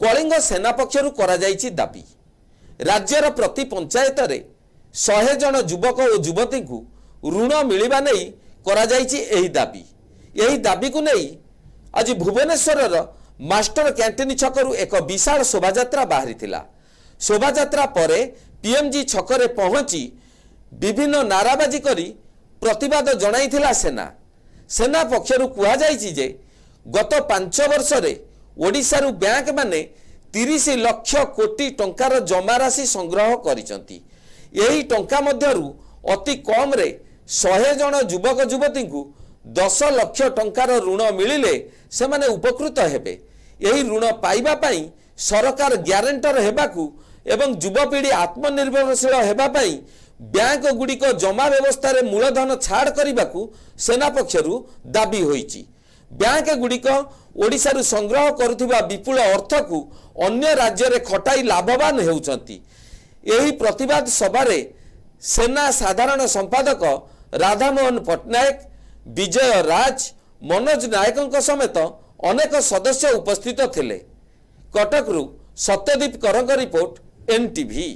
कलिंग सेना पक्षर दाबी राज्यर प्रति पंचायत 100 जन युवक और युवती को ऋण मिलवा नहीं दाबी। यही दाबी को नहीं आज भुवनेश्वर मास्टर कैंटीन छकरू एक विशाल शोभायात्रा बाहरी शोभायात्रा पर पीएमजी छकरे पहुंची विभिन्न नाराबाजी करी प्रतिवाद जणाइथिला सेना पक्षर कहुजे गत 5 वर्ष ओडिशारू बैंक माने 30 लाख कोटी टंकार जमाराशि संग्रह करिसंती। यही टंका मध्यरु अति कम रे 100 जन युवक युवती को 10 लाख टंकार ऋण मिलिले से माने उपकृत हेबे। यही ऋण पाइबा पई सरकार ग्यारेंटर हेबाकू एवं युवपीढ़ी आत्मनिर्भरशील हेबापई बैंक गुड़िक जमा व्यवस्था रे मूलधन छाड़ करने सेना पक्षरु दाबी होईची। बैंक गुड़िक ओडिशारू संग्रह करुथिबा विपुल अर्थ को अन्य राज्य रे खटाई लाभवान हेउचंती। एही प्रतिवाद सभारे सेना साधारण संपादक राधामोहन पट्टनायक, विजय राज, मनोज नायकों समेत अनेक सदस्य उपस्थित थिले। कटकरू सत्यदीप करंग रिपोर्ट, एनटीवी।